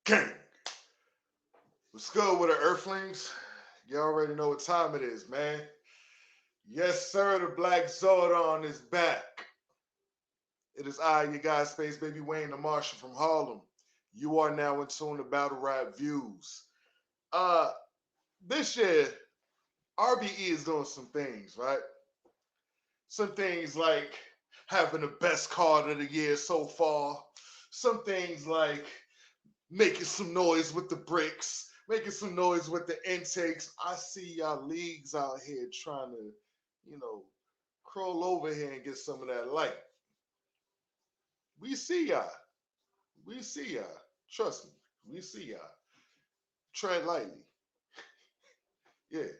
Gang. What's good with the Earthlings? You already know what time it is, man. Yes, sir, the Black Zordon is back. It is I, your guy, Space Baby Wayne, the Martian from Harlem. You are now in tune to Battle Rap Views. Uh, this year, RBE is doing some things, right? Some things like having the best card of the year so far. Some things like making some noise with the bricks, making some noise with the intakes. I see y'all leagues out here trying to, you know, crawl over here and get some of that light. We see y'all. We see y'all. Trust me. We see y'all. Tread lightly. Yeah.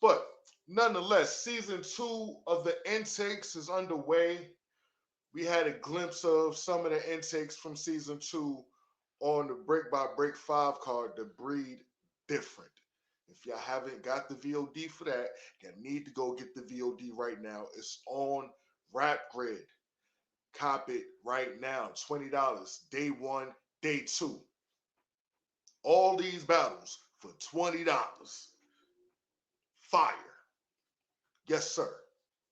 But nonetheless, season two of the intakes is underway. We had a glimpse of some of the intakes from season two on the Break by Break 5 card, The Breed Different. If y'all haven't got the VOD for that, you need to go get the VOD right now. It's on Rap Grid. Cop it right now. $20. Day one, day two. All these battles for $20. Fire. Yes, sir.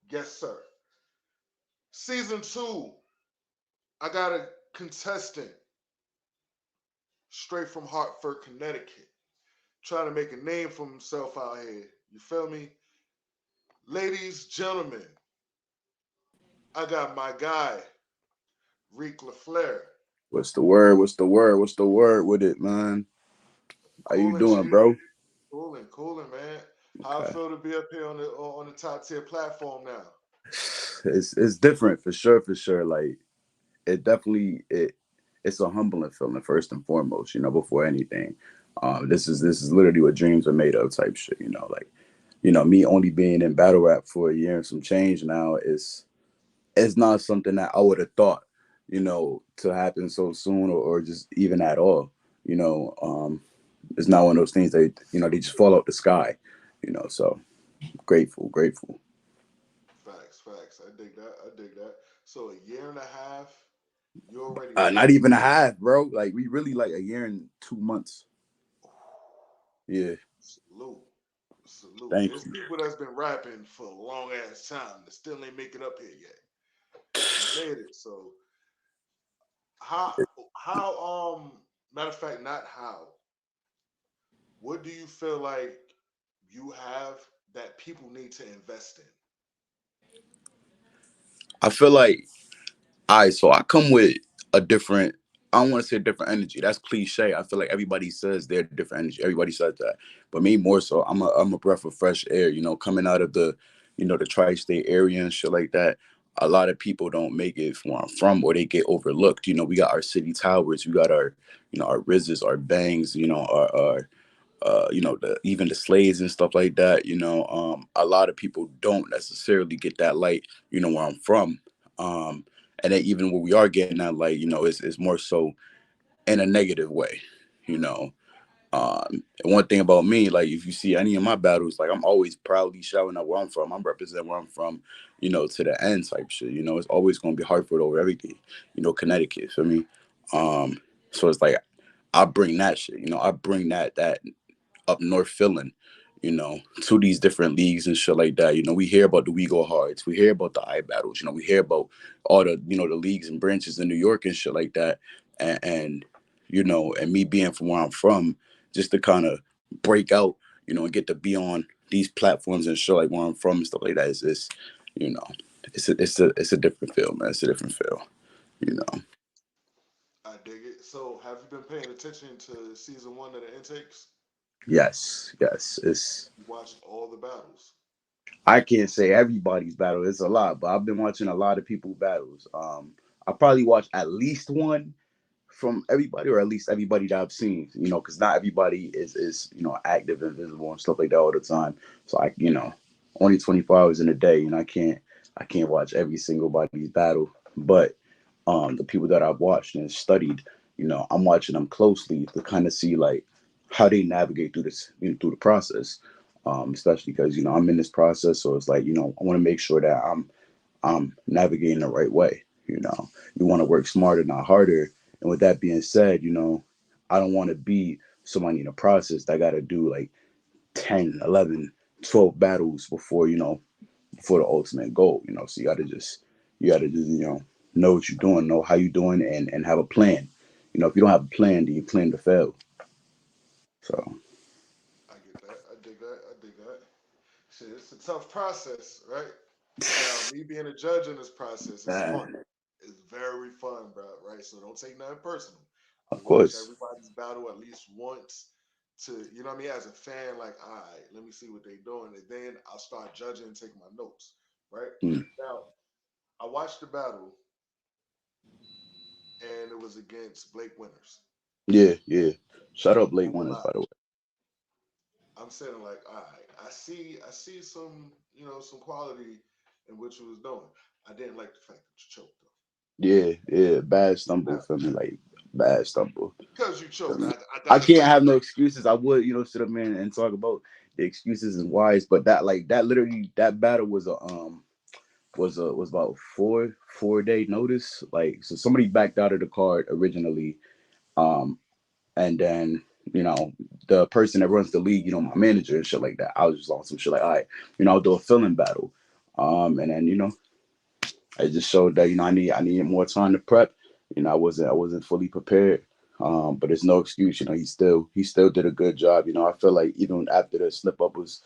Yes, sir. Season two, I got a contestant straight from Hartford, Connecticut, trying to make a name for himself out here. You feel me? Ladies, gentlemen, I got my guy, RIQ LAFLARE. What's the word? What's the word? What's the word with it, man? How you Cooling, doing, G. bro? Cooling, man. How I Okay. feel to be up here on the top tier platform now. It's different for sure, for sure. Like it definitely it's a humbling feeling first and foremost, before anything. This is literally what dreams are made of type shit, like me only being in battle rap for a year and some change now is it's not something that I would have thought, to happen so soon or just even at all. You know, it's not one of those things that they just fall out the sky, so grateful. Facts, facts. I dig that. I dig that. So a year and a half, you already Not ready. even a half, bro. Like we really like a year and 2 months. Yeah, Salute. Salute. thank There's you. people that's been rapping for a long ass time that still ain't make it up here yet. You made it. So how matter of fact, not how. What do you feel like you have that people need to invest in? I feel like so I come with a different. I don't want to say different energy. That's cliche. I feel like everybody says they're different energy. Everybody says that, but me more so. I'm a breath of fresh air. Coming out of the tri-state area and shit like that. A lot of people don't make it from where I'm from, or they get overlooked. We got our city towers. We got our our rizzes, our bangs. The even the slades and stuff like that. A lot of people don't necessarily get that light. Where I'm from. And then even when we are getting that light, it's more so in a negative way. You know, and one thing about me, like if you see any of my battles, like I'm always proudly shouting out where I'm from. I'm representing where I'm from, to the end type shit. It's always gonna be Hartford over everything. Connecticut for me. Um, so it's like I bring that shit. I bring that up north feeling, to these different leagues and shit like that. We hear about the We Go Hards, we hear about the I battles, we hear about all the the leagues and branches in New York and shit like that. And me being from where I'm from, just to kind of break out, and get to be on these platforms and shit like where I'm from and stuff like that. You know, it's a different feel, man. It's a different feel, you know. I dig it. So have you been paying attention to season one of the intakes? Yes, it's You watched all the battles. I can't say everybody's battle. It's a lot, but I've been watching a lot of people battles. I probably watch at least one from everybody, or at least everybody that I've seen. Because not everybody is active and visible and stuff like that all the time. So only 24 hours in a day. I can't watch every single body's battle, but the people that I've watched and studied, I'm watching them closely to kind of see like how they navigate through this, through the process. Especially because I'm in this process, so it's like I want to make sure that I'm navigating the right way. You want to work smarter, not harder. And with that being said, I don't want to be somebody in the process that got to do like 10, 11, 12 battles before, before the ultimate goal, so you gotta just, know what you're doing, know how you're doing, and have a plan. If you don't have a plan, then you plan to fail. So, I get that. I dig that. I dig that. Shit, it's a tough process, right? Now, me being a judge in this process is fun. man, It's very fun, bro. Right? So don't take nothing personal. I of watch course. everybody's battle at least once to, you know what I mean? As a fan, like, all right, let me see what they're doing. And then I'll start judging and taking my notes, right? Mm, Now, I watched the battle and it was against Blake Winters. yeah, yeah. Shut up, late Won't winners, lie. by the way. I'm saying like, all right, I see some, some quality in what you was doing. I didn't like the fact that you choked though. Yeah, yeah. Bad stumble Now, for me, like bad stumble. because you choked, I that can't affected. have no excuses. I would, sit up man and talk about the excuses and whys, but that literally that battle was about four-day notice. Like, so somebody backed out of the card originally, um, and then the person that runs the league, my manager and shit like that. I was just on some shit like, all right, I'll do a filling battle, and then I just showed that I needed more time to prep. I wasn't fully prepared. But it's no excuse. He still did a good job. I feel like even after the slip up was,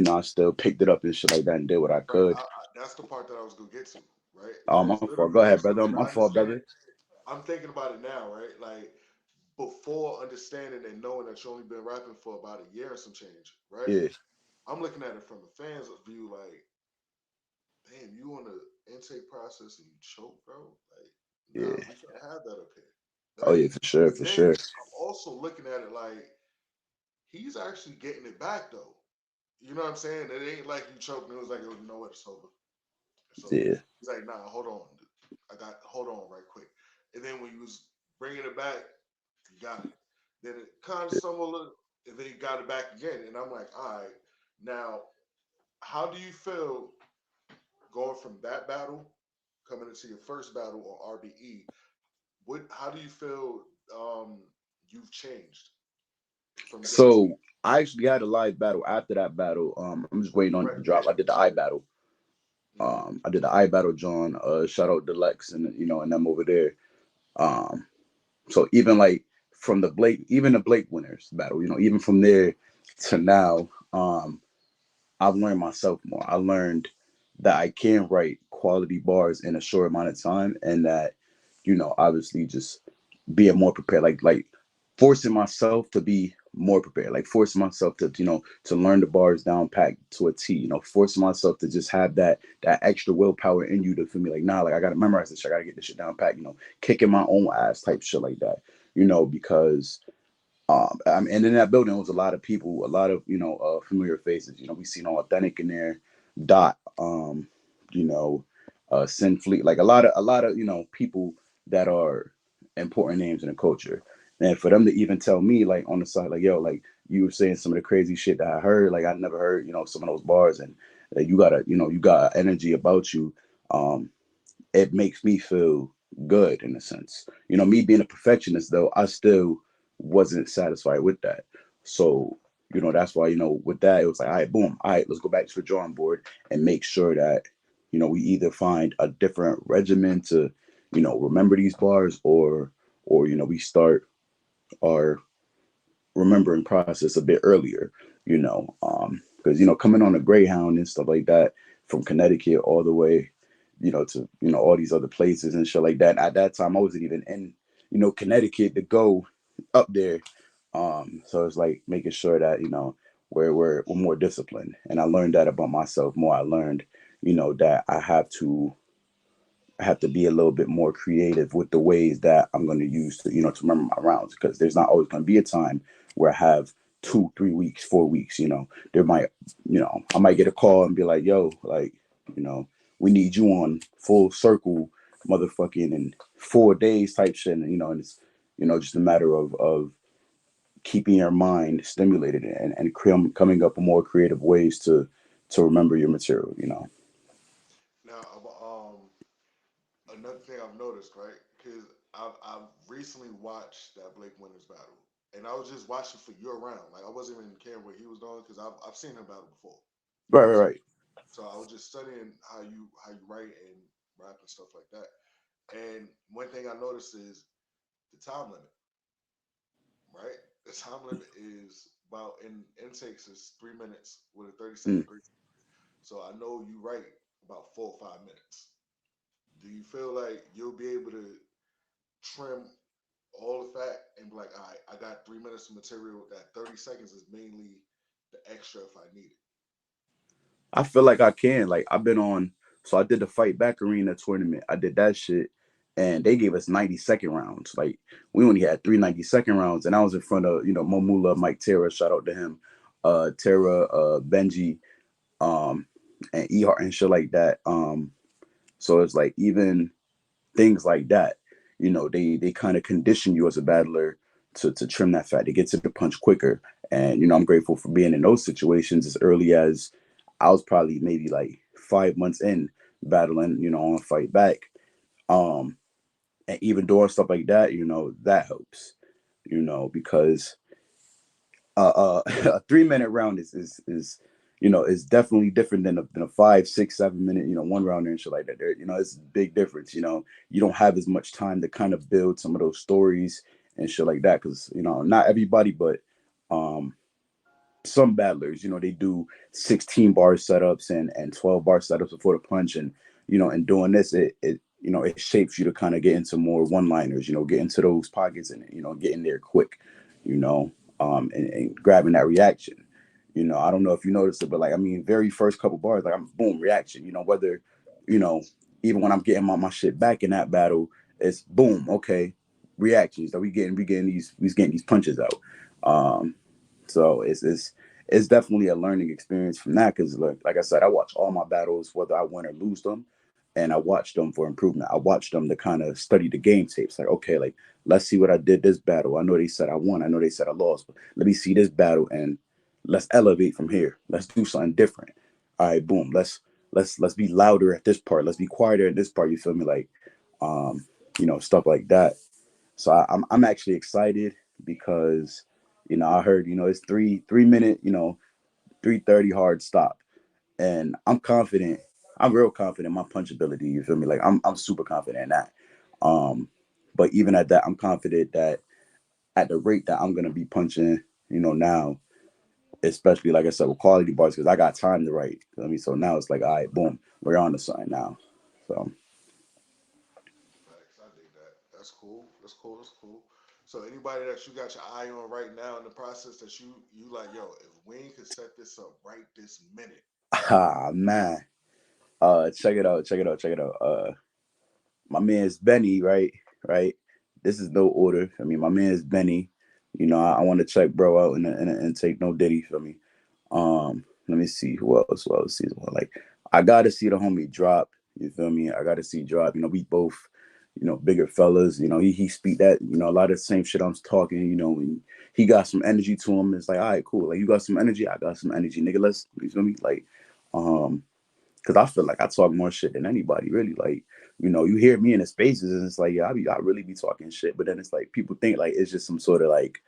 I still picked it up and shit like that and did what I Right. could. That's the part that I was gonna get to. Right. My There's fault. literally Go ahead, times brother. where My I fault, understand. brother. I'm thinking about it now, right? Like before understanding and knowing that you only been rapping for about a year and some change, right? Yeah, I'm looking at it from a fan's view, like, damn, you on the intake process and you choke, bro. Like, nah, yeah. we can't have that up here, Oh right? yeah, for sure, But for then sure. I'm also looking at it like he's actually getting it back though. You know what I'm saying? It ain't like you choked and it was like, oh, you know what? It's over. It's over. Yeah, He's like, nah, hold on. Hold on right quick. And then when you was bringing it back, you got it. Then it kind of yeah. stumbled, and then he got it back again. And I'm like, all right, now, how do you feel going from that battle, coming into your first battle on RBE? How do you feel you've changed from getting to So I actually had a live battle after that battle. I'm just waiting on it right? to drop. I did the eye battle. Mm-hmm. I did the eye battle, John. Shout out to Lex and them over there. Um, so even like from even the Blake winners battle, even from there to now, I've learned myself more. I learned that I can write quality bars in a short amount of time, and that obviously just being more prepared, like forcing myself to be more prepared, like forcing myself to to learn the bars down packed to a T, forcing myself to just have that extra willpower in you to feel me like, nah, like I gotta memorize this shit, I gotta get this shit down packed, kicking my own ass type shit like that, because and in that building was a lot of people, a lot of familiar faces. We seen Authentic in there, Dot, you know, Sin Fleet, like a lot of people that are important names in the culture. And for them to even tell me like on the side, like, yo, like you were saying some of the crazy shit that I heard, like I never heard, some of those bars, and you got energy about you. Um, it makes me feel good in a sense. Me being a perfectionist though, I still wasn't satisfied with that. So, that's why, with that, it was like, all right, boom, all right, let's go back to the drawing board and make sure that, we either find a different regimen to, remember these bars, or, we start our remembering process a bit earlier, because coming on a Greyhound and stuff like that from Connecticut all the way, to all these other places and shit like that. At that time, I wasn't even in Connecticut to go up there, so it's like making sure that we're more disciplined, and I learned that about myself more. I learned that I have to be a little bit more creative with the ways that I'm going to use to remember my rounds, because there's not always going to be a time where I have 2 3 weeks 4 weeks. There might I might get a call and be like, yo, like, you know we need you on full circle motherfucking in 4 days type shit, and it's just a matter of keeping your mind stimulated, and coming up with more creative ways to remember your material. Now, another thing I've noticed, right? Because I've recently watched that Blake Winters battle, and I was just watching for your round. Like I wasn't even caring what he was doing because I've seen him battle before. You know Right, what I'm right, saying? right. So I was just studying how you write and rap and stuff like that. And one thing I noticed is the time limit, right? The time limit is about in intakes is 3 minutes with a 30-second Mm. grace. So I know you write about 4 or 5 minutes. Do you feel like you'll be able to trim all the fat and be like, all right, I got 3 minutes of material. That 30 seconds is mainly the extra if I need it. I feel like I can. Like I've been on. So I did the Fight Back Arena tournament. I did that shit, and they gave us 90-second rounds. Like we only had three 90-second rounds, and I was in front of Momula, Mike Terra. Shout out to him, Terra, Benji, um, and Ehart and shit like that. So it's like even things like that. They kind of condition you as a battler to trim that fat, to get to the punch quicker. And I'm grateful for being in those situations as early as I was probably maybe like 5 months in battling, on Fight Back. Um, and even doing stuff like that, that helps, because a 3 minute round is is definitely different than a 5, 6, 7 minute one rounder and shit like that. It's a big difference. You don't have as much time to kind of build some of those stories and shit like that because not everybody, but um some battlers, they do 16 bar setups and 12 bar setups before the punch, and doing this, it shapes you to kind of get into more one liners, get into those pockets and get in there quick, you know, and grabbing that reaction. I don't know if you noticed it, but like I mean, very first couple bars, like I'm boom reaction. Whether you know even when I'm getting my shit back in that battle, it's boom okay reactions that we getting these punches out. Um, so it's definitely a learning experience from that because like I said, I watch all my battles whether I win or lose them, and I watch them for improvement. I watch them to kind of study the game tapes. Like okay, like let's see what I did this battle. I know they said I won. I know they said I lost, but let me see this battle and let's elevate from here. Let's do something different. All right, boom. Let's be louder at this part. Let's be quieter at this part. You feel me? Like um, stuff like that. So I'm actually excited because I heard it's three minute 3:30 hard stop, and I'm confident. I'm real confident in my punch ability. You feel me? Like I'm super confident in that. Um, but even at that, I'm confident that at the rate that I'm gonna be punching, now, especially like I said with quality bars, because I got time to write. You know what I mean, so now it's like, all right, boom, we're on to something now. So Facts, I dig that. That's cool. That's cool. That's cool. So anybody that you got your eye on right now in the process that you like, yo, if Wayne could set this up right this minute. ah man, check it out, check it out, check it out. My man's Benny, right? Right. This is no order. I mean, my man's Benny. I want to check bro out and take no diddy for me. Let me see who else. Who else sees one? Like, I gotta see the homie drop. You feel me? I gotta see drop. We both, bigger fellas. He speak that. A lot of the same shit I'm talking. And he got some energy to him. It's like, all right, cool. Like you got some energy. I got some energy, nigga. Let's. You feel me? Like, um, because I feel like I talk more shit than anybody, really. Like, you hear me in the spaces, and it's like, yeah, I really be talking shit. But then it's like people think like it's just some sort of like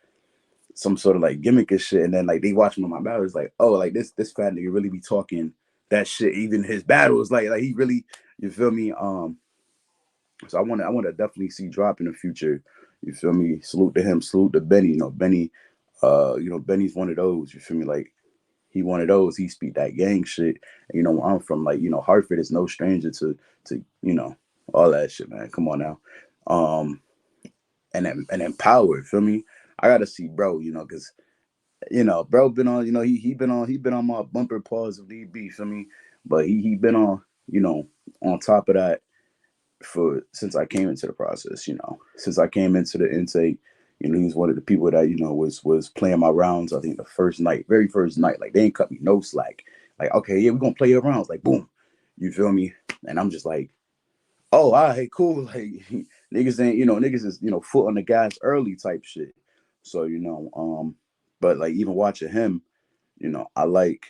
gimmick and shit, and then like they watch me on my battle, it's like, oh, like this fat nigga really be talking that shit. Even his battles, like he really, you feel me? So I want to definitely see drop in the future. You feel me? Salute to him. Salute to Benny. Benny. Benny's one of those. You feel me? Like he one of those. He speak that gang shit. And, where I'm from, like Hartford is no stranger to all that shit, man. Come on now. Um, and then Power. Feel me? I gotta see bro. Because bro been on. He been on my bumper pause of DB. Feel me? But he been on. On top of that for since I came into the process. Since I came into the intake. He was one of the people that was playing my rounds. I think the first night, very first night, like they ain't cut me no slack. Like, okay, yeah, we're gonna play your rounds. Like, boom, you feel me? And I'm just like, oh, all right, cool. Like, niggas is foot on the gas early type shit. So but like even watching him, I like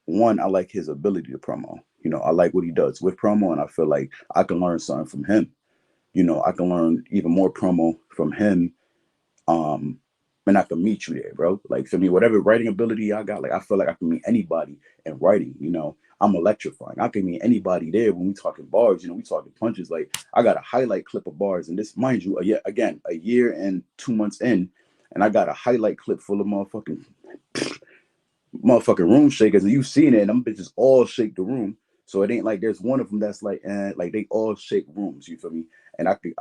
one, I like his ability to promo. I like what he does with promo, and I feel like I can learn something from him. I can learn even more promo from him. Um, and I can meet you there, bro. Like for me, whatever writing ability I got, like I feel like I can meet anybody in writing. I'm electrifying. I can meet anybody there when we talking bars. We talking punches. Like I got a highlight clip of bars, and this, mind you, again, a year and 2 months in, and I got a highlight clip full of motherfucking room shakers, and you seen it, and them bitches all shake the room. So it ain't like there's one of them that's like they all shake rooms. You feel me? And I could,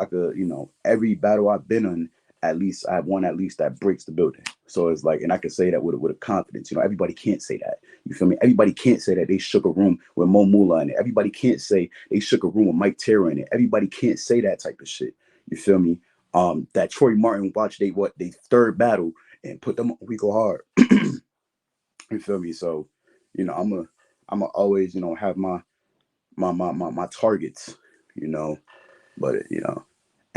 every battle I've been in, at least I have one at least that breaks the building. So it's like, and I can say that with a confidence. Everybody can't say that. You feel me? Everybody can't say that they shook a room with Mo Mula in it. Everybody can't say they shook a room with Mike Terror in it. Everybody can't say that type of shit. You feel me? That Troy Martin watched they third battle and put them on We Go Hard. You feel me? So, I'm a always, have my targets, you know, but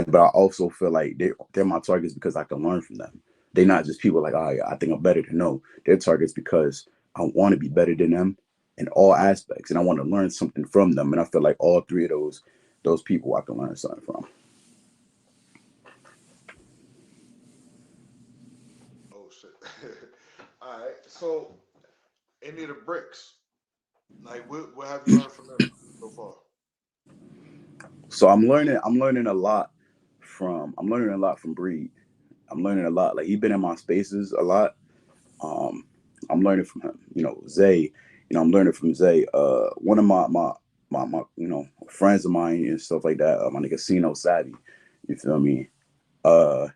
but I also feel like they're my targets because I can learn from them. They're not just people like, oh, yeah, I think I'm better than no. They're targets because I want to be better than them in all aspects, and I want to learn something from them. And I feel like all three of those people I can learn something from. Oh shit. All right. So any of the bricks, like what have you learned from them so far? So I'm learning a lot from Breed. I'm learning a lot. Like he's been in my spaces a lot. Um, I'm learning from him. Zay. I'm learning from Zay. One of my friends of mine and stuff like that. My nigga Casino Savvy. You feel me? Uh,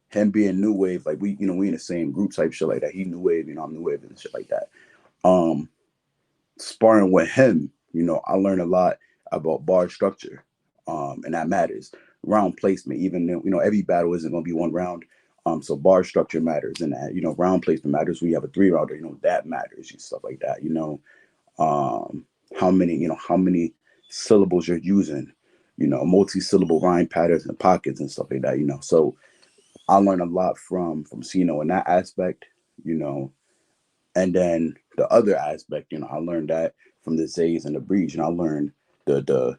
Him being new wave, like we in the same group type shit like that. He new wave, I'm new wave and shit like that. Um, Sparring with him, I learned a lot about bar structure, and that matters. Round placement, even though, every battle isn't going to be one round. So bar structure matters, and that round placement matters. We have a 3 rounder, that matters, and stuff like that. Um, how many syllables you're using, multi-syllable rhyme patterns and pockets and stuff like that. So I learned a lot from Sino in that aspect. You know, and then the other aspect, I learned that from the Zays and the Breeze. I learned the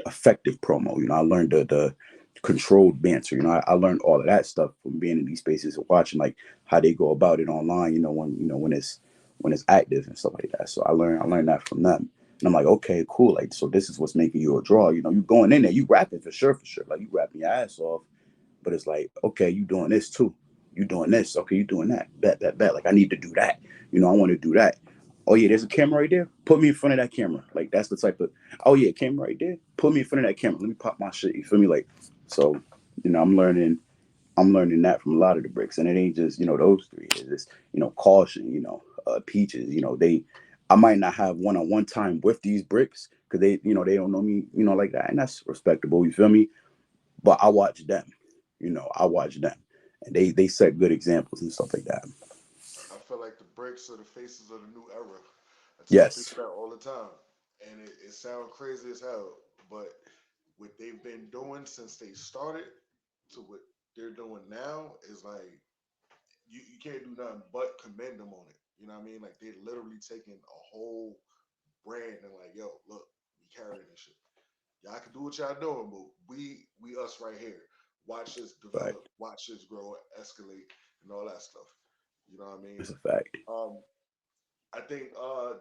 effective promo. I learned the controlled banter. I learned all of that stuff from being in these spaces and watching like how they go about it online. When it's active and stuff like that. So I learned that from them. And I'm like, okay, cool. Like, so this is what's making you a draw. You going in there, you rapping for sure, for sure. Like you rapping your ass off, but it's like, okay, you doing this too. You doing this. Okay, you doing that. Bet. Like I need to do that. I want to do that. Oh yeah, there's a camera right there. Put me in front of that camera. Like that's the type of. Oh yeah, camera right there. Put me in front of that camera. Let me pop my shit. You feel me? Like so. I'm learning. I'm learning that from a lot of the bricks, and it ain't just those three. It's just caution. Peaches. They. I might not have one-on-one time with these bricks because they don't know me like that, and that's respectable. You feel me? But I watch them. I watch them, and they set good examples and stuff like that. I feel like the bricks are the faces of the new era. I tell people Yes. that all the time, and it sounds crazy as hell, but what they've been doing since they started to what they're doing now is like you can't do nothing but commend them on it. You know what I mean? Like they're literally taking a whole brand and like, yo, look, we carrying this shit. Y'all can do what y'all doing, but we us right here. Watch this Fact. develop, watch this grow, escalate, and all that stuff. You know what I mean? It's a fact. Um, I think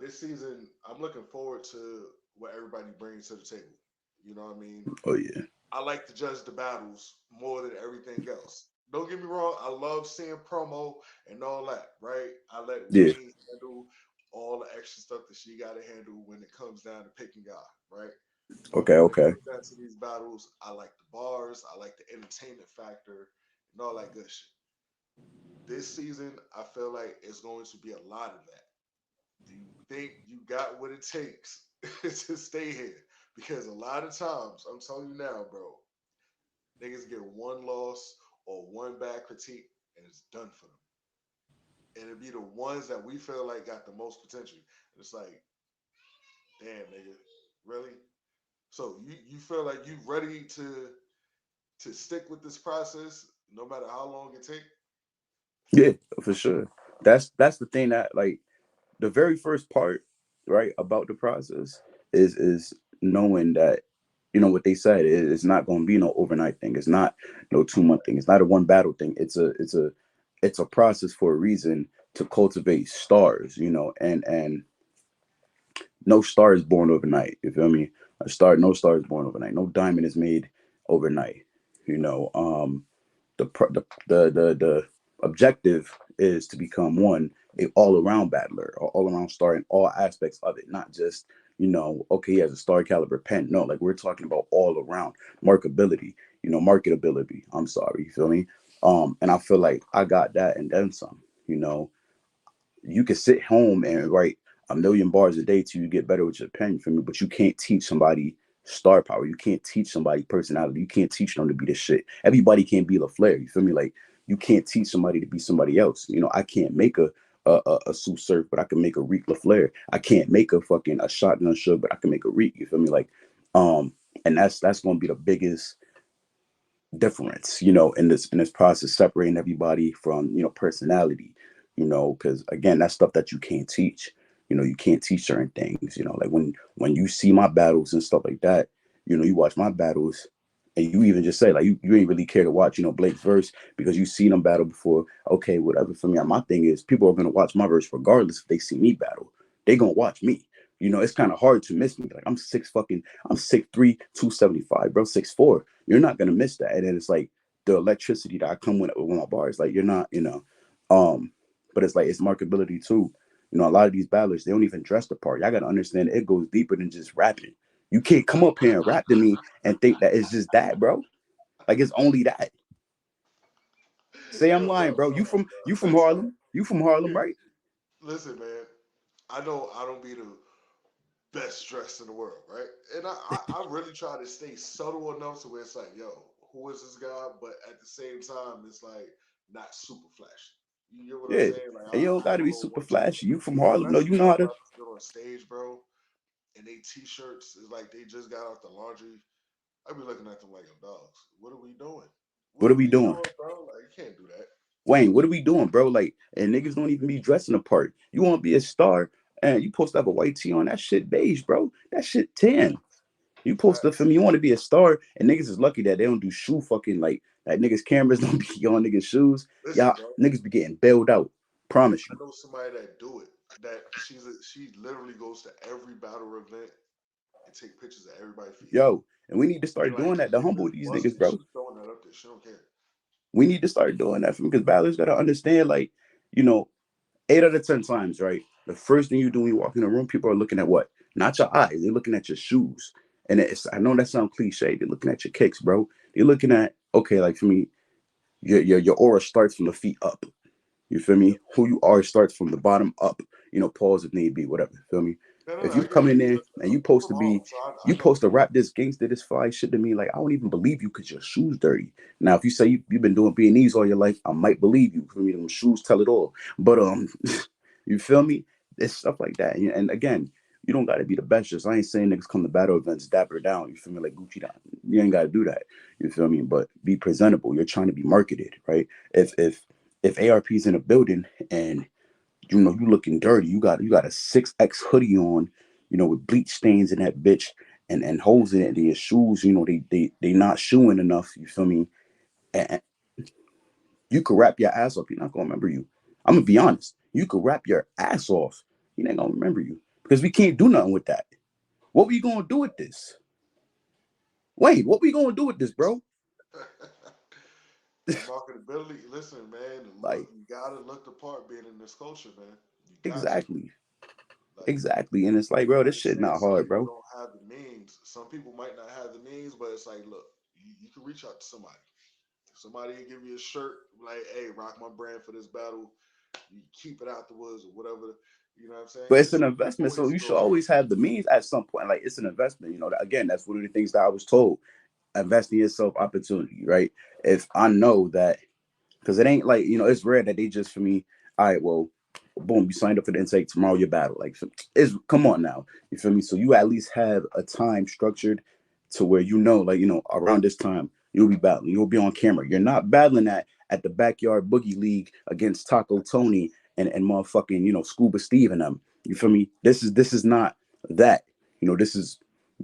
this season I'm looking forward to what everybody brings to the table. You know what I mean? Oh yeah. I like to judge the battles more than everything else. Don't get me wrong, I love seeing promo and all that, right? I let Yeah. Winnie handle all the extra stuff that she got to handle when it comes down to picking God, right? But Okay. when it Okay. comes down to these battles, I like the bars, I like the entertainment factor, and all that good shit. This season, I feel like it's going to be a lot of that. Do you think you got what it takes to stay here? Because a lot of times, I'm telling you now, bro, niggas get one loss or one bad critique and it's done for them. And it'd be the ones that we feel like got the most potential. And it's like, damn, nigga, really? So you feel like you ready to stick with this process no matter how long it take? Yeah, for sure. That's the thing that like the very first part, right, about the process is knowing that. you know what they said. It's not going to be no overnight thing. It's not no 2 month thing. It's not a one battle thing. It's a process for a reason to cultivate stars. You know, and no star is born overnight. You feel me? No star is born overnight. No diamond is made overnight. You know, the objective is to become one a all around battler, or all around star in all aspects of it, not just okay, he has a star caliber pen. No, like we're talking about all around marketability, marketability. I'm sorry, you feel me? And I feel like I got that and then some. You know, you can sit home and write a million bars a day till you get better with your pen, for me, but you can't teach somebody star power. You can't teach somebody personality. You can't teach them to be the shit. Everybody can't be LaFlare. You feel me? Like you can't teach somebody to be somebody else. I can't make a Sue Surf, but I can make a RIQ LaFlare. I can't make a fucking a shotgun Suge, but I can make a RIQ. You feel me? Like, and that's gonna be the biggest difference, in this process, separating everybody from, personality, because again, that's stuff that you can't teach. You can't teach certain things, like when you see my battles and stuff like that, you watch my battles and you even just say like you ain't really care to watch, Blake's verse because you see them battle before. Okay, whatever. For me, my thing is people are gonna watch my verse regardless if they see me battle. They gonna watch me. It's kind of hard to miss me. Like I'm 6'3", 275, bro, 6'4". You're not gonna miss that. And then it's like the electricity that I come with my bars. Like you're not, um, but it's like it's marketability too. A lot of these battlers, they don't even dress the part. Y'all gotta understand it goes deeper than just rapping. You can't come up here and rap to me and think that it's just that, bro. Like it's only that. Say I'm Yo, lying, bro, bro. You bro, from you bro. from Listen, Harlem? You from Harlem, you right? listen, man. I don't be the best dressed in the world, right? And I really try to stay subtle enough to where it's like, yo, who is this guy? But at the same time, it's like not super flashy. You get what I'm Yeah. saying? Like And you don't I gotta don't be know super what to. flashy. You from But when Harlem? I No, see you know these how to. rappers get on stage, bro, and they t-shirts is like they just got out the laundry, I be looking at them like, yo, dogs, what are we doing? What What are are we we doing? doing, bro? Like, you can't do that. Wayne, what are we doing, bro? Like, and niggas don't even be dressing the part. You want to be a star, and you supposed to have a white tee on. That shit beige, bro. That shit tan. You supposed to, for Facts. me, you want to be a star, and niggas is lucky that they don't do shoe fucking like that. Niggas cameras don't be on niggas shoes. Listen, Y'all bro, niggas be getting bailed out. Promise I you, know somebody that do it. That she literally goes to every battle event and take pictures of everybody's feet. yo. And we need to And start like doing that to if humble it's these niggas, busted, bro. she's throwing that up there. She don't care. We need to start doing that for me because battlers gotta understand, like, you know, 8 out of 10 times, right? The first thing you do when you walk in a room, people are looking at what? Not your eyes. They're looking at your shoes. And I know that sounds cliche. They're looking at your kicks, bro. They're looking at, okay, like for me, your aura starts from the feet up. You feel Yep. me? Who you are starts from the bottom up. Pause if need be, whatever. Feel me? No, no, If no, you I get come it. in there Listen, and you I'm supposed from to Harlem, be, so you I know. supposed to rap this gangster, this fly shit to me, like I don't even believe you because your shoes dirty. Now, if you say you've been doing B&Es all your life, I might believe you. For me, them shoes tell it all. But you feel me? It's stuff like that. And again, you don't got to be the best. Just I ain't saying niggas come to battle events dapper down. You feel me? Like Gucci down. You ain't got to do that. You feel me? But be presentable. You're trying to be marketed, right? If ARP's in a building and you looking dirty, you got a 6X hoodie on, with bleach stains in that bitch and holes in it. And your shoes, they not shoeing enough. You feel me? And you could rap your ass off. You're not gonna remember you. I'm gonna be honest. You could rap your ass off. He ain't gonna remember you because we can't do nothing with that. What we gonna do with this? Wait, what we gonna do with this, bro? That marketability. Listen, man, look, Like you gotta look the part being in this culture, man. You got to. exactly, Like, exactly. And it's like, you bro, this can't shit say not some hard, people bro. don't have the means. Some people might not have the means, but it's like, look, you can reach out to somebody. If somebody can give you a shirt, like, hey, rock my brand for this battle. You keep it out the woods or whatever. You know what I'm saying? But it's It's an you investment, so always you should throw it. always have the means at some point. Like it's an investment. Again, that's one of the things that I was told. Invest in yourself opportunity, right? If I know that, because it ain't like, it's rare that they just for me, all right, well, boom, you signed up for the intake tomorrow, your battle. Like it's come on now. You feel me? So you at least have a time structured to where like, around this time you'll be battling. You'll be on camera. You're not battling at the backyard boogie league against Taco Tony and motherfucking, Scuba Steve and them. You feel me? This is not that. This is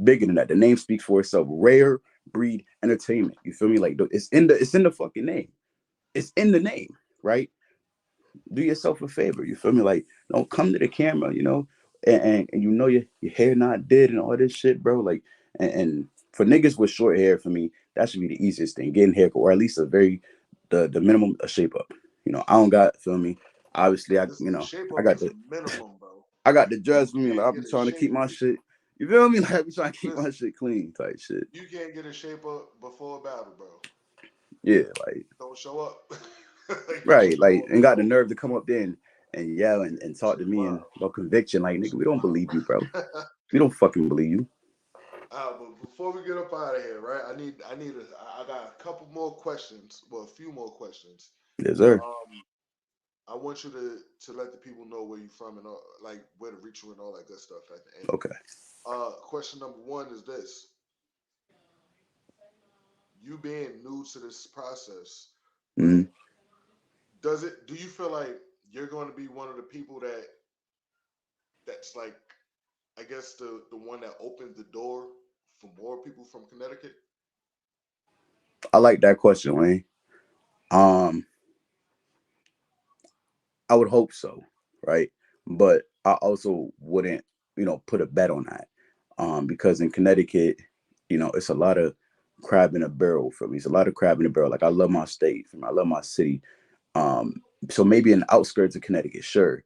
Bigger than that. The name speaks for itself. Rare Breed Entertainment. You feel me? Like it's in the fucking name. It's in the name, right? Do yourself a favor. You feel me? Like, don't come to the camera, and you know your hair not did and all this shit, bro. Like, and for niggas with short hair, for me, that should be the easiest thing. Getting haircut, or at least the minimum a shape up. I don't got, feel me. Obviously, Listen, the shape I up got is the a minimum, bro. I got the dress You for me. Like, can't I be get a trying to keep shape. my shit. You feel me? Like, I be trying to keep my Listen, shit clean, type shit. you can't get a shape up before a battle, bro. Yeah, like, Don't show up. Like, you right, just like, don't and got the show. nerve to come up there and yell and talk to Shit, me and wow. no conviction. Like, nigga, we Shit, don't wow. believe you, bro. We don't fucking believe you. But before we get up out of here, right? I got a couple more questions. Well, a few more questions. Yes, But sir. I want you to let the people know where you're from and all, like where to reach you and all that good stuff at the end. Okay. Question number one is this: you being new to this process, right? Mm-hmm. Do you feel like you're going to be one of the people that's like, I guess the one that opened the door for more people from Connecticut? I like that question, Wayne. Um, I would hope so, right? But I also wouldn't, put a bet on that. Because in Connecticut, it's a lot of crab in a barrel for me. It's a lot of crab in a barrel. Like, I love my state, I love my city. Um, so maybe in the outskirts of Connecticut, sure,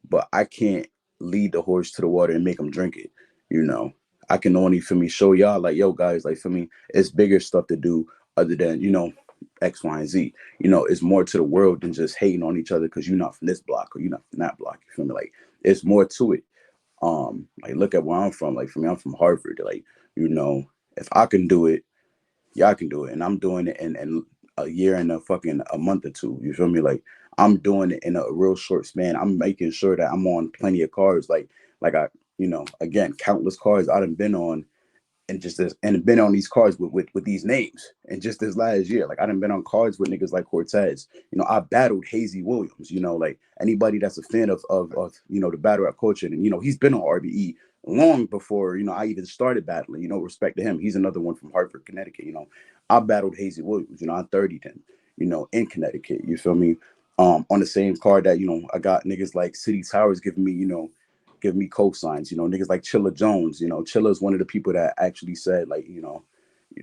but I can't lead the horse to the water and make them drink it. You know, I can only, for me, show y'all, like, yo, guys, like, for me, it's bigger stuff to do other than, X, Y, and Z. It's more to the world than just hating on each other because you're not from this block or you're not from that block. You feel me? Like, it's more to it. Like, look at where I'm from. Like, for me, I'm from Harvard. Like, if I can do it, y'all can do it, and I'm doing it in a year and a month or two. You feel me? Like, I'm doing it in a real short span. I'm making sure that I'm on plenty of cards. Like I, again, countless cards I done been on, and just this, and been on these cards with these names. And just this last year, like, I done been on cards with niggas like Cortez. I battled Hazy Williams. Like, anybody that's a fan of the battle rap culture, and he's been on RBE long before I even started battling. Respect to him. He's another one from Hartford, Connecticut. I battled Hazy Williams. I 30'd him. In Connecticut. You feel me? On the same card that I got niggas like City Towers giving me cosigns, niggas like Chilla Jones. Chilla is one of the people that actually said, like,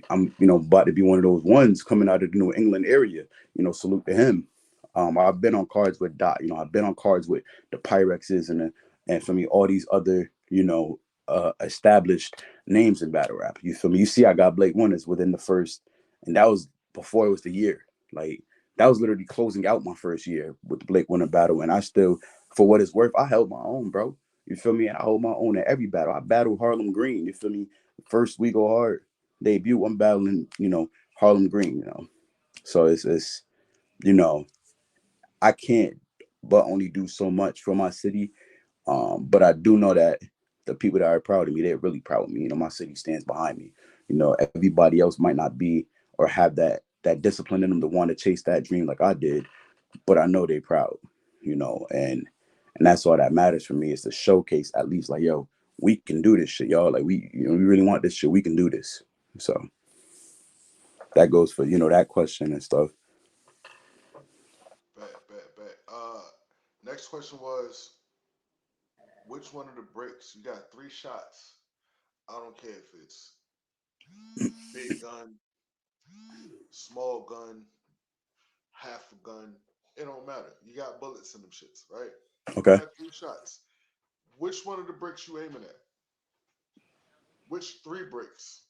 I'm, about to be one of those ones coming out of the New England area. Salute to him. I've been on cards with Dot. I've been on cards with the Pyrexes and for me, all these other, established names in battle rap. You feel me? You see, I got Blake Winters within the first, and that was before it was the year. Like, that was literally closing out my first year with the Blake Winter battle, and I still, for what it's worth, I held my own, bro. You feel me? And I hold my own at every battle. I battled Harlem Green. You feel me? First we go hard debut, I'm battling, Harlem Green. So it's you know, I can't but only do so much for my city. But I do know that the people that are proud of me, they're really proud of me. My city stands behind me. Everybody else might not be or have that discipline in them to want to chase that dream like I did, but I know they proud. And that's all that matters for me is to showcase at least, like, yo, we can do this shit, y'all. Like, we really want this shit. We can do this. So that goes for that question and stuff. Bet, bet, bet. Next question was, which one of the bricks? You got three shots. I don't care if it's big gun, small gun, half a gun. It don't matter. You got bullets in them shits, right? You Okay. got three shots. Which one of the bricks you aiming at? Which three bricks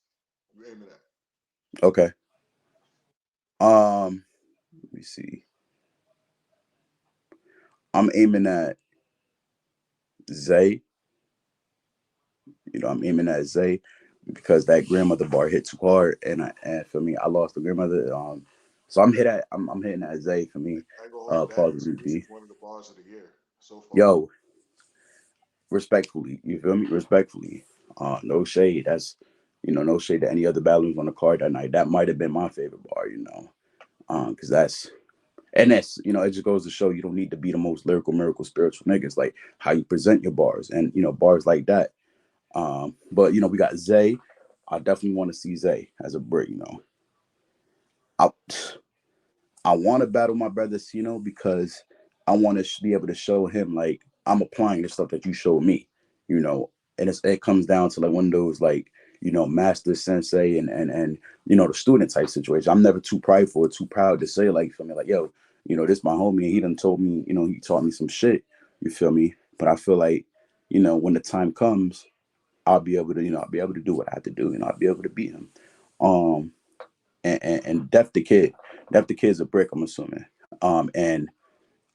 you aiming at? Okay. Let me see. I'm aiming at Zay. I'm aiming at Zay because that grandmother bar hit too hard, and for me, I lost the grandmother. So I'm hitting at Zay for me. I ain't gonna hold you. This Positively. is one of the bars of the year so far. Yo, respectfully, you feel me? Respectfully. No shade. That's no shade to any other battlers on the card that night. That might have been my favorite bar. Because that's it just goes to show you don't need to be the most lyrical, miracle, spiritual niggas. Like, how you present your bars and bars like that. But we got Zay. I definitely want to see Zay as a brick. I I want to battle my brother Sino because I want to be able to show him like I'm applying the stuff that you showed me, you know. And it comes down to like one of those like master sensei and the student type situation. I'm never too prideful or too proud to say like for me like yo, this my homie and he done told me he taught me some shit. You feel me? But I feel like when the time comes, I'll be able to I'll be able to do what I have to do. I'll be able to beat him. Um, and Def the Kid's a brick. I'm assuming. And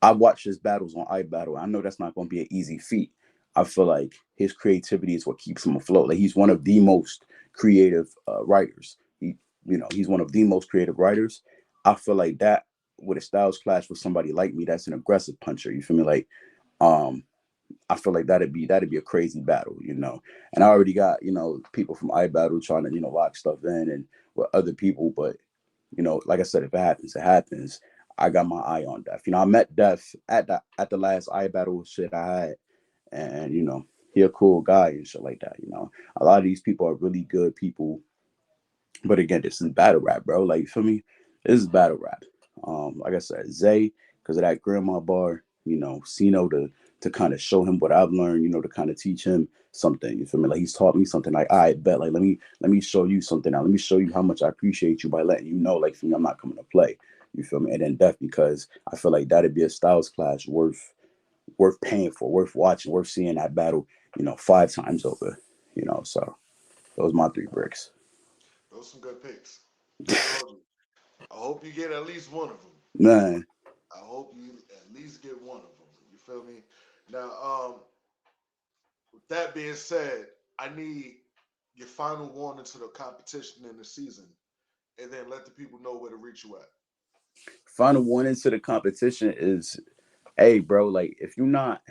I watch his battles on iBattle. I know that's not going to be an easy feat. I feel like his creativity is what keeps him afloat. Like he's one of the most creative writers. He's one of the most creative writers. I feel like that with a styles clash with somebody like me, that's an aggressive puncher. You feel me? Like, um, I feel like that'd be a crazy battle. And I already got people from iBattle trying to lock stuff in and with other people, but like I said, if it happens, it happens. I got my eye on Def. I met Def at the last iBattle shit I had, and he a cool guy and shit like that. A lot of these people are really good people, but again, this is battle rap, bro. Like you feel me? This is battle rap. Like I said, Zay, because of that grandma bar, Sino to kind of show him what I've learned, to kind of teach him something. You feel me? Like he's taught me something. Like I bet, like let me show you something now. Let me show you how much I appreciate you by letting you know, like for me, I'm not coming to play. You feel me? And then Def because I feel like that'd be a styles clash worth paying for, worth watching, worth seeing that battle, 5 times over. So those my 3 bricks. Those some good picks. I ain't gonna hold you. I hope you get at least one of them. Man, I hope you at least get one of them. You feel me? Now, with that being said, I need your final warning to the competition in the season, and then let the people know where to reach you at. final warning to the competition is, hey, bro, like if you're not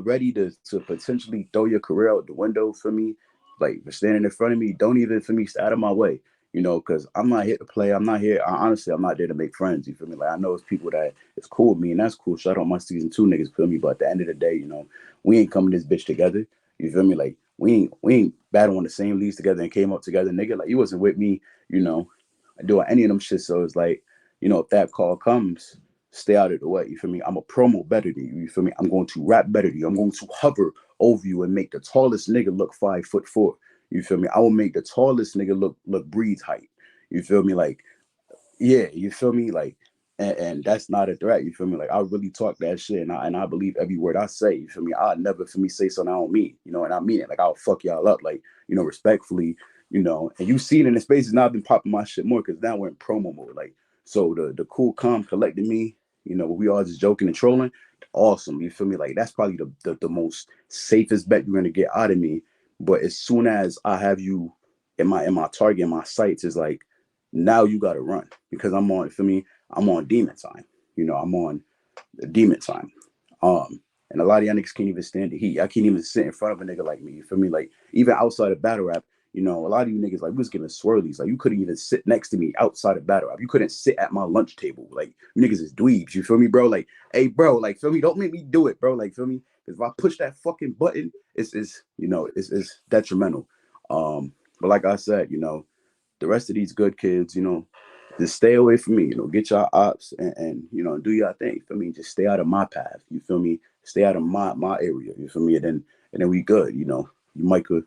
ready to potentially throw your career out the window for me, like for standing in front of me, don't even for me stay out of my way. Because I'm not here to play. I'm not here. Honestly, I'm not there to make friends. You feel me? Like I know it's people that it's cool with me, and that's cool. Shout out my season 2 niggas. Feel me? But at the end of the day, we ain't coming this bitch together. You feel me? Like we ain't battling the same leagues together and came up together, nigga. Like you wasn't with me. You know, doing any of them shit. So it's like, if that call comes, stay out of the way. You feel me? I'm a promo better than you. You feel me? I'm going to rap better than you. I'm going to hover over you and make the tallest nigga look 5'4". You feel me? I will make the tallest nigga look breeds height. You feel me? Like, yeah, you feel me? Like, and that's not a threat. You feel me? Like, I really talk that shit, and I believe every word I say. You feel me? I never for me say something I don't mean. And I mean it. Like, I'll fuck y'all up. Like, respectfully. And you see it in the spaces now. I've been popping my shit more because now we're in promo mode. Like, so the cool calm collected me. We all just joking and trolling. Awesome. You feel me? Like, that's probably the most safest bet you're gonna get out of me. But as soon as I have you in my target, in my sights, is like now you gotta run because I'm on for me, I'm on demon time. I'm on the demon time. And a lot of y'all niggas can't even stand the heat. I can't even sit in front of a nigga like me. You feel me? Like even outside of battle rap, a lot of you niggas like we was giving swirlies. Like you couldn't even sit next to me outside of battle rap. You couldn't sit at my lunch table. Like you niggas is dweebs. You feel me, bro? Like, hey, bro, like feel me? Don't make me do it, bro. Like feel me? Because if I push that fucking button, it's detrimental. But like I said, the rest of these good kids, just stay away from me. Get your ops and do your thing. For me, just stay out of my path. You feel me? Stay out of my area. You feel me? And then we good. You might could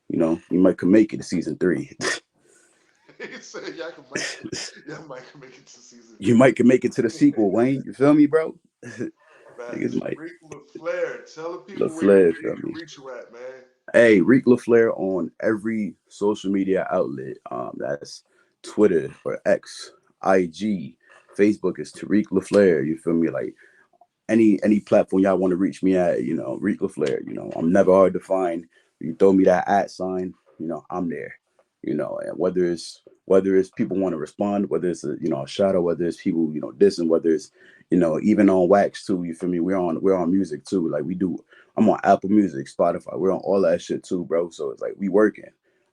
you might could make it to season 3. He said y'all might make it to season You three. might could make it to the sequel, Wayne. You feel me, bro? Man, Niggas it's might. Rick LaFlair. Tell the people LaFleur, where they feel can me? reach you at, man. Hey, RIQ LaFlare on every social media outlet. That's Twitter or X, IG, Facebook is Tariq LaFlare. You feel me? Like any platform y'all want to reach me at, RIQ LaFlare. I'm never hard to find. You throw me that at sign, I'm there. And whether it's people want to respond, whether it's a shadow, whether it's people dissing, whether it's even on wax too. You feel me? We're on music too. Like we do. I'm on Apple Music, Spotify. We're on all that shit too, bro. So it's like we working.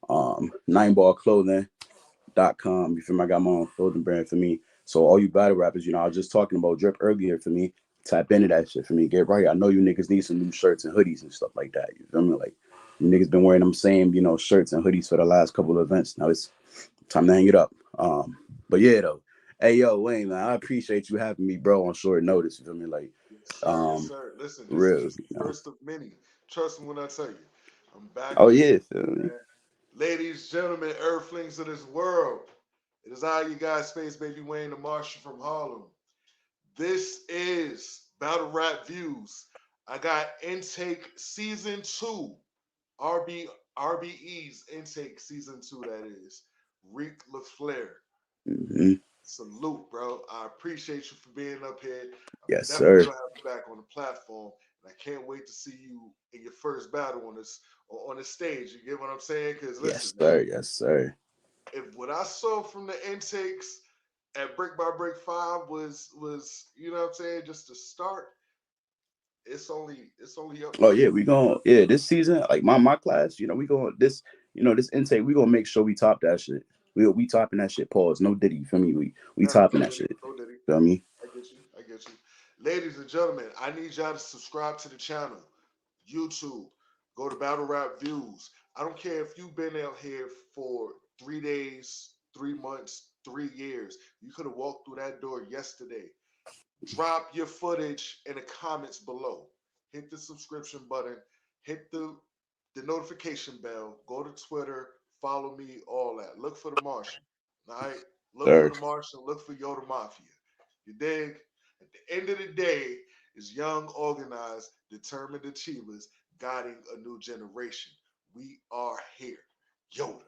9ballclothing.com. You feel me? I got my own clothing brand for me. So all you battle rappers, I was just talking about drip earlier for me. Tap into that shit for me. Get right. I know you niggas need some new shirts and hoodies and stuff like that. You feel me? Like You niggas been wearing them same, shirts and hoodies for the last couple of events. Now it's time to hang it up. But yeah, though. Hey, yo, Wayne, man, I appreciate you having me, bro, on short notice. You feel me? Like, Yes, sir. Yes, um, sir. Listen, this is real, just the first of many. Trust me when I tell you. I'm back Oh, in yeah, season, feel me? man. Ladies, gentlemen, earthlings of this world. It is I, you guys, Space Baby Wayne, the Marshall from Harlem. This is Battle Rap Views. I got Intake Season 2. RB RBE's Intake Season 2, that is. RIQ LaFlare. Hmm. Salute, bro. I appreciate you for being up here. I'm Yes, definitely sir. gonna have you back on the platform, and I can't wait to see you in your first battle on this or on the stage. You get what I'm saying? Because listen, Yes, man, sir. Yes, sir. if what I saw from the intakes at Brick by Brick 5 was you know what I'm saying, just to start, it's only up Oh from yeah, here. we going yeah, this season, like my class, we going this, this intake, we gonna make sure we top that shit. We topping that shit. Pause. No Diddy, you feel me? We Never, topping no that Diddy, shit. no Diddy. Feel me? I get you. I get you. Ladies and gentlemen, I need y'all to subscribe to the channel. YouTube. Go to Battle Rap Views. I don't care if you've been out here for 3 days, 3 months, 3 years. You could have walked through that door yesterday. Drop your footage in the comments below. Hit the subscription button. Hit the notification bell. Go to Twitter. Follow me. All that. Look for the Martian. All right. Look for Sir. the Martian. Look for Yoda Mafia. You dig? At the end of the day, is young, organized, determined achievers guiding a new generation. We are here. Yoda.